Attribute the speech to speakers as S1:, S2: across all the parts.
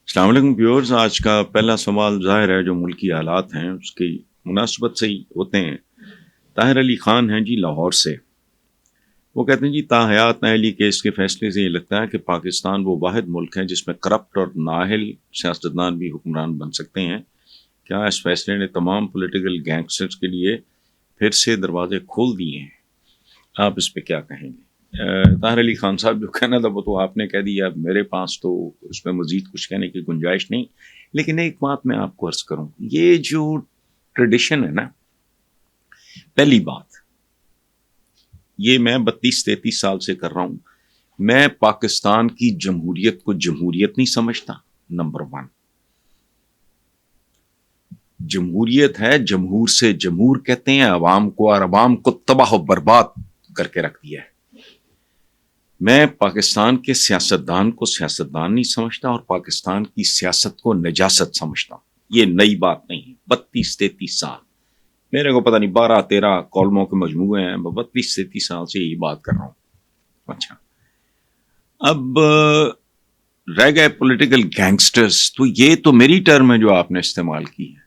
S1: السلام علیکم ویورز، آج کا پہلا سوال ظاہر ہے جو ملکی حالات ہیں اس کی مناسبت سے ہی ہوتے ہیں۔ طاہر علی خان ہیں جی لاہور سے، وہ کہتے ہیں جی تاحیات نااہلی کیس کے فیصلے سے یہ لگتا ہے کہ پاکستان وہ واحد ملک ہے جس میں کرپٹ اور نااہل سیاستدان بھی حکمران بن سکتے ہیں۔ کیا اس فیصلے نے تمام پولیٹیکل گینگسٹرز کے لیے پھر سے دروازے کھول دیے ہیں؟ آپ اس پہ کیا کہیں گے؟ طاہر علی خان صاحب جو کہنا تھا وہ تو آپ نے کہہ دیا، میرے پاس تو اس میں مزید کچھ کہنے کی گنجائش نہیں، لیکن ایک بات میں آپ کو عرض کروں، یہ جو ٹریڈیشن ہے نا، پہلی بات یہ میں 32-33 سال سے کر رہا ہوں، میں پاکستان کی جمہوریت کو جمہوریت نہیں سمجھتا۔ نمبر 1، جمہوریت ہے جمہور سے جمہور کہتے ہیں عوام کو، اور عوام کو تباہ و برباد کر کے رکھ دیا ہے۔ میں پاکستان کے سیاستدان کو سیاستدان نہیں سمجھتا اور پاکستان کی سیاست کو نجاست سمجھتا ہوں۔ یہ نئی بات نہیں ہے۔ 32-33 سال، میرے کو پتہ نہیں 12-13 کالموں کے مجموعے ہیں، میں 32-33 سال سے یہی بات کر رہا ہوں۔ اچھا، اب رہ گئے پولیٹیکل گینگسٹرز، تو یہ تو میری ٹرم ہے جو آپ نے استعمال کی ہے۔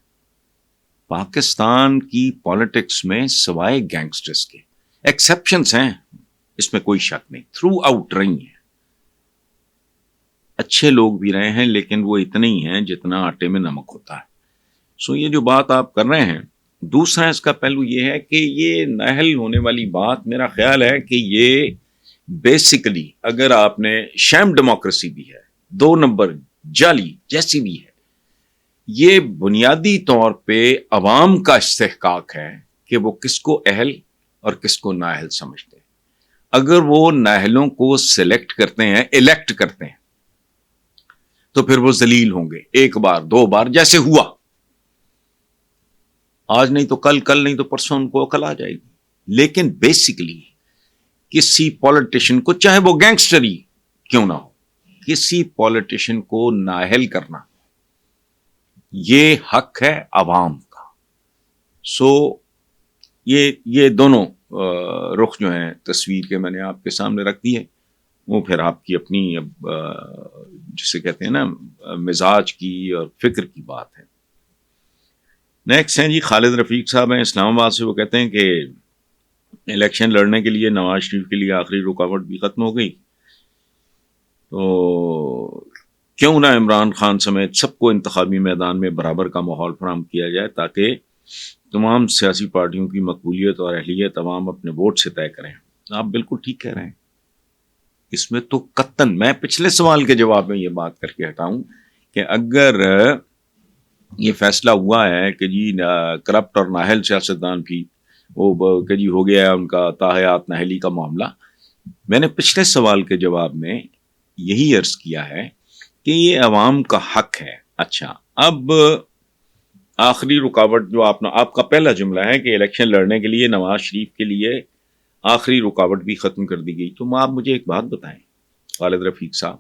S1: پاکستان کی پالیٹکس میں سوائے گینگسٹرز کے ایکسیپشنز ہیں، اس میں کوئی شک نہیں، تھرو آؤٹ رہی ہیں۔ اچھے لوگ بھی رہے ہیں لیکن وہ اتنے ہی ہیں جتنا آٹے میں نمک ہوتا ہے۔ سو یہ جو بات آپ کر رہے ہیں، دوسرا اس کا پہلو یہ ہے کہ یہ نااہل ہونے والی بات، میرا خیال ہے کہ یہ بیسیکلی اگر آپ نے شیم ڈیموکریسی بھی ہے، 2 نمبر جعلی جیسی بھی ہے، یہ بنیادی طور پہ عوام کا استحقاق ہے کہ وہ کس کو اہل اور کس کو نااہل سمجھتے ہیں۔ اگر وہ نااہلوں کو سلیکٹ کرتے ہیں، الیکٹ کرتے ہیں، تو پھر وہ ذلیل ہوں گے 1 بار 2 بار، جیسے ہوا آج نہیں تو کل، کل نہیں تو پرسوں ان کو عقل آ جائے گی۔ لیکن بیسیکلی کسی پولیٹیشین کو، چاہے وہ گینگسٹر ہی کیوں نہ ہو، کسی پولیٹیشین کو نااہل کرنا یہ حق ہے عوام کا۔ سو یہ دونوں رخ جو ہیں تصویر کے میں نے آپ کے سامنے رکھ دی ہے، وہ پھر آپ کی اپنی جسے کہتے ہیں نا مزاج کی اور فکر کی بات ہے۔ نیکسٹ ہیں جی خالد رفیق صاحب ہیں اسلام آباد سے، وہ کہتے ہیں کہ الیکشن لڑنے کے لیے نواز شریف کے لیے آخری رکاوٹ بھی ختم ہو گئی، تو کیوں نہ عمران خان سمیت سب کو انتخابی میدان میں برابر کا ماحول فراہم کیا جائے تاکہ تمام سیاسی پارٹیوں کی مقبولیت اور اہلیت عوام اپنے ووٹ سے طے کریں۔ آپ بالکل ٹھیک کہہ رہے ہیں، اس میں تو قطعاً میں پچھلے سوال کے جواب میں یہ بات کر کے ہٹاؤں کہ اگر یہ فیصلہ ہوا ہے کہ جی کرپٹ اور نااہل سیاستدان بھی وہ کہ جی ہو گیا ہے ان کا تاحیات نااہلی کا معاملہ، میں نے پچھلے سوال کے جواب میں یہی عرض کیا ہے کہ یہ عوام کا حق ہے۔ اچھا، اب آخری رکاوٹ جو آپ کا پہلا جملہ ہے کہ الیکشن لڑنے کے لیے نواز شریف کے لیے آخری رکاوٹ بھی ختم کر دی گئی، تو آپ مجھے ایک بات بتائیں خالد رفیق صاحب،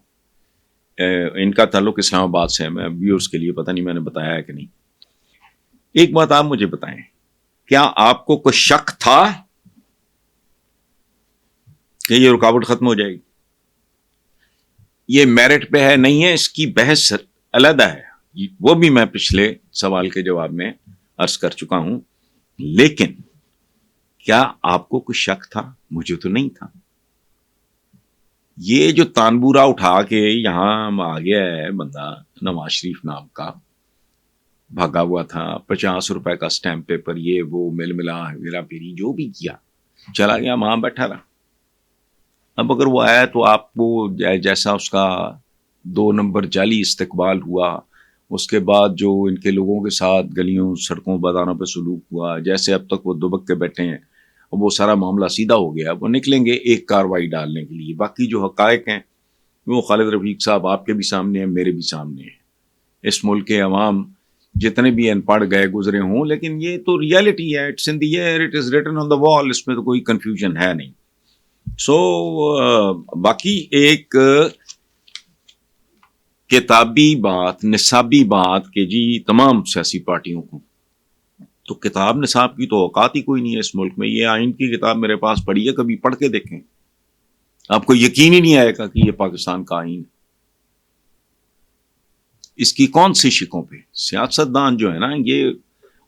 S1: ان کا تعلق اسلام آباد سے ہے، میں ویورز کے لیے پتہ نہیں میں نے بتایا ہے کہ نہیں، ایک بات آپ مجھے بتائیں، کیا آپ کو کوئی شک تھا کہ یہ رکاوٹ ختم ہو جائے گی؟ یہ میرٹ پہ ہے نہیں ہے، اس کی بحث علیحدہ ہے، وہ بھی میں پچھلے سوال کے جواب میں عرض کر چکا ہوں، لیکن کیا آپ کو کوئی شک تھا؟ مجھے تو نہیں تھا۔ یہ جو تانبورا اٹھا کے یہاں آ گیا ہے بندہ نواز شریف نام کا، بھاگا ہوا تھا، 50 روپے کا سٹیمپ پیپر، یہ وہ مل ملا ہیرا پھیری جو بھی کیا، چلا گیا وہاں بیٹھا رہا۔ اب اگر وہ آیا تو آپ کو جیسا اس کا 2 نمبر جعلی استقبال ہوا، اس کے بعد جو ان کے لوگوں کے ساتھ گلیوں سڑکوں بازاروں پہ سلوک ہوا، جیسے اب تک وہ دبک کے بیٹھے ہیں، وہ سارا معاملہ سیدھا ہو گیا، وہ نکلیں گے ایک کاروائی ڈالنے کے لیے۔ باقی جو حقائق ہیں وہ خالد رفیق صاحب آپ کے بھی سامنے ہیں، میرے بھی سامنے ہیں۔ اس ملک کے عوام جتنے بھی ان پڑھ گئے گزرے ہوں، لیکن یہ تو ریالٹی ہے، it's in the year, it is written on the wall, اس میں تو کوئی کنفیوژن ہے نہیں۔ سو باقی ایک کتابی بات، نصابی بات کہ جی تمام سیاسی پارٹیوں کو، تو کتاب نصاب کی تو اوقات ہی کوئی نہیں ہے اس ملک میں۔ یہ آئین کی کتاب میرے پاس پڑھی ہے، کبھی پڑھ کے دیکھیں، آپ کو یقین ہی نہیں آئے گا کہ یہ پاکستان کا آئین ہے۔ اس کی کون سی شکوں پہ؟ سیاستدان جو ہے نا یہ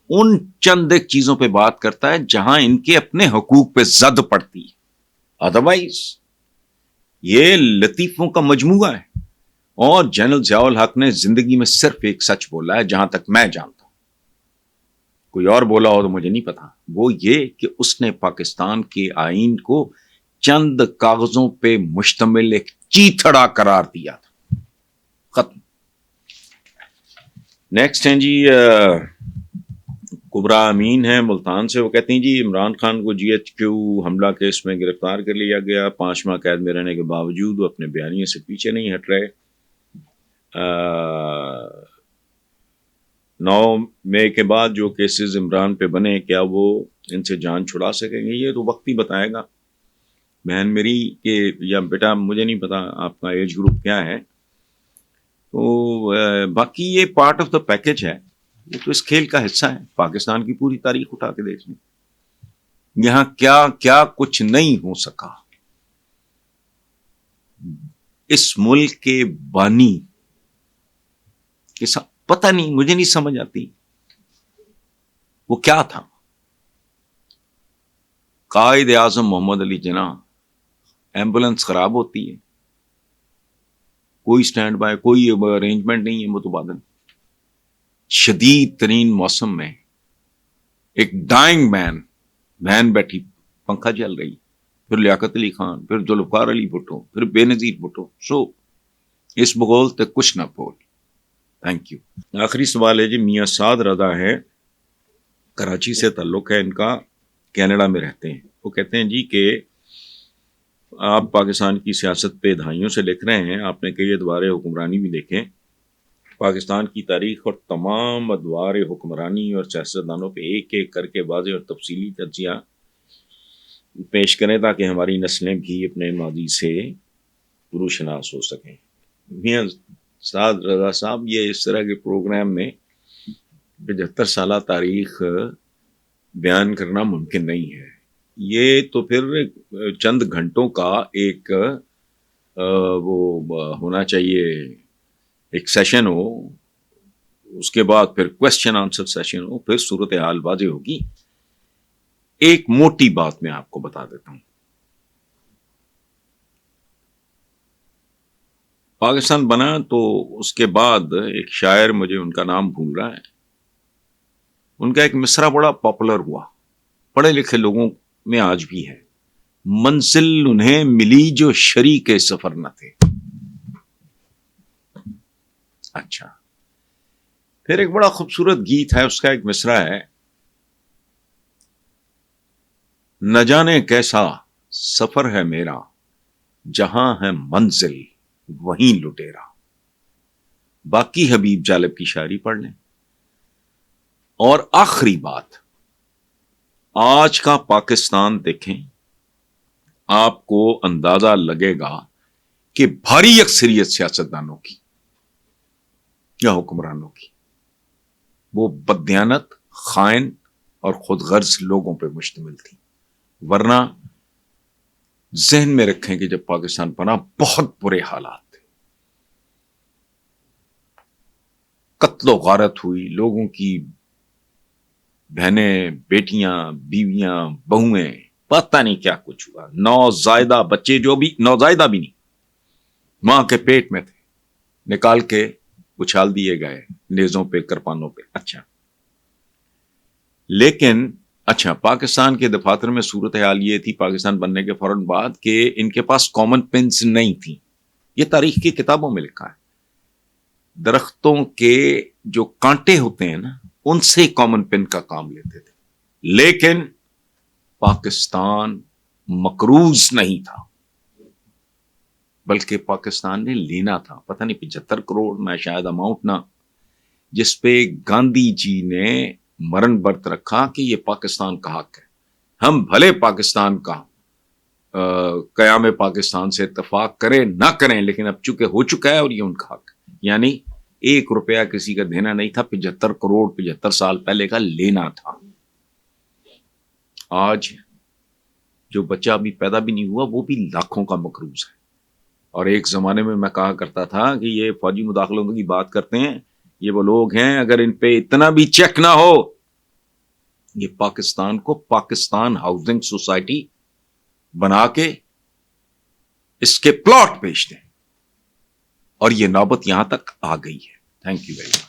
S1: ان چند ایک چیزوں پہ بات کرتا ہے جہاں ان کے اپنے حقوق پہ زد پڑتی ہے، ادروائز یہ لطیفوں کا مجموعہ ہے. اور جنرل ضیاء الحق نے زندگی میں صرف ایک سچ بولا ہے جہاں تک میں جانتا ہوں، کوئی اور بولا ہو تو مجھے نہیں پتا. وہ یہ کہ اس نے پاکستان کے آئین کو چند کاغذوں پہ مشتمل ایک چیتھڑا قرار دیا تھا. ختم. نیکسٹ ہیں جی کبرا امین ہے ملتان سے. وہ کہتی ہیں جی عمران خان کو GHQ حملہ کیس میں گرفتار کر لیا گیا، 5 ماہ قید میں رہنے کے باوجود وہ اپنے بیانیے سے پیچھے نہیں ہٹ رہے. 9 مئی کے بعد جو کیسز عمران پہ بنے کیا وہ ان سے جان چھڑا سکیں گے؟ یہ تو وقت ہی بتائے گا بہن میری کہ یا بیٹا مجھے نہیں پتا آپ کا ایج گروپ کیا ہے. تو باقی یہ پارٹ آف دا پیکج ہے، یہ تو اس کھیل کا حصہ ہے. پاکستان کی پوری تاریخ اٹھا کے دیکھ لیں، یہاں کیا کیا کچھ نہیں ہو سکا. اس ملک کے بانی پتہ نہیں، مجھے نہیں سمجھ آتی وہ کیا تھا. قائد اعظم محمد علی جناح، ایمبولینس خراب ہوتی ہے، کوئی سٹینڈ بائی، کوئی ارینجمنٹ نہیں ہے متبادل. شدید ترین موسم میں ایک ڈائنگ مین بیٹھی، پنکھا چل رہی، پھر لیاقت علی خان، پھر ذوالفقار علی بھٹو، پھر بے نظیر بھٹو. سو اس بغول تے کچھ نہ بول. Thank you. آخری سوال ہے جی میاں سعد رضا ہے، کراچی سے تعلق ہے ان کا، کینیڈا میں رہتے ہیں. وہ کہتے ہیں جی کہ آپ پاکستان کی سیاست پہ دہائیوں سے لکھ رہے ہیں، آپ نے کئی ادوار حکمرانی بھی دیکھیں، پاکستان کی تاریخ اور تمام ادوار حکمرانی اور سیاستدانوں پہ ایک ایک کر کے واضح اور تفصیلی تجزیہ پیش کریں تاکہ ہماری نسلیں بھی اپنے ماضی سے روشناس ہو سکیں. میاں سعد رضا صاحب، یہ اس طرح کے پروگرام میں 75 سالہ تاریخ بیان کرنا ممکن نہیں ہے. یہ تو پھر چند گھنٹوں کا ایک وہ ہونا چاہیے، ایک سیشن ہو، اس کے بعد پھر کوسچن آنسر سیشن ہو، پھر صورتحال واضح ہوگی. ایک موٹی بات میں آپ کو بتا دیتا ہوں. پاکستان بنا تو اس کے بعد ایک شاعر، مجھے ان کا نام بھول رہا ہے، ان کا ایک مصرع بڑا پاپولر ہوا، پڑھے لکھے لوگوں میں آج بھی ہے، منزل انہیں ملی جو شریک سفر نہ تھے. اچھا، پھر ایک بڑا خوبصورت گیت ہے، اس کا ایک مصرع ہے، نہ جانے کیسا سفر ہے میرا، جہاں ہے منزل وہیں لٹیرا. باقی حبیب جالب کی شاعری پڑھ لیں. اور آخری بات، آج کا پاکستان دیکھیں، آپ کو اندازہ لگے گا کہ بھاری اکثریت سیاستدانوں کی یا حکمرانوں کی وہ بددیانت، خائن اور خود غرض لوگوں پہ مشتمل تھی. ورنہ ذہن میں رکھیں کہ جب پاکستان بنا بہت برے حالات تھے، قتل و غارت ہوئی، لوگوں کی بہنیں، بیٹیاں، بیویاں، بہویں، پتہ نہیں کیا کچھ ہوا. نوزائیدہ بچے، جو بھی نوزائیدہ بھی نہیں، ماں کے پیٹ میں تھے، نکال کے اچھال دیے گئے نیزوں پہ، کرپانوں پہ. لیکن پاکستان کے دفاتر میں صورتحال یہ تھی پاکستان بننے کے فوراً بعد کہ ان کے پاس کامن پینس نہیں تھی. یہ تاریخ کی کتابوں میں لکھا ہے. درختوں کے جو کانٹے ہوتے ہیں نا، ان سے کامن پین کا کام لیتے تھے. لیکن پاکستان مقروض نہیں تھا، بلکہ پاکستان نے لینا تھا. پتہ نہیں 75 کروڑ میں شاید اماؤنٹ نہ، جس پہ گاندھی جی نے مرن برت رکھا کہ یہ پاکستان کا حق ہے. ہم بھلے پاکستان کا قیام پاکستان سے اتفاق کریں نہ کریں، لیکن اب چونکہ ہو چکا ہے اور یہ ان کا حق ہے. یعنی 1 روپیہ کسی کا دینا نہیں تھا، 75 کروڑ 75 سال پہلے کا لینا تھا. آج جو بچہ ابھی پیدا بھی نہیں ہوا وہ بھی لاکھوں کا مقروض ہے. اور ایک زمانے میں کہا کرتا تھا کہ یہ فوجی مداخلوں کی بات کرتے ہیں، یہ وہ لوگ ہیں اگر ان پہ اتنا بھی چیک نہ ہو، یہ پاکستان کو پاکستان ہاؤسنگ سوسائٹی بنا کے اس کے پلاٹ بیچ دیں، اور یہ نوبت یہاں تک آ گئی ہے. Thank you very much.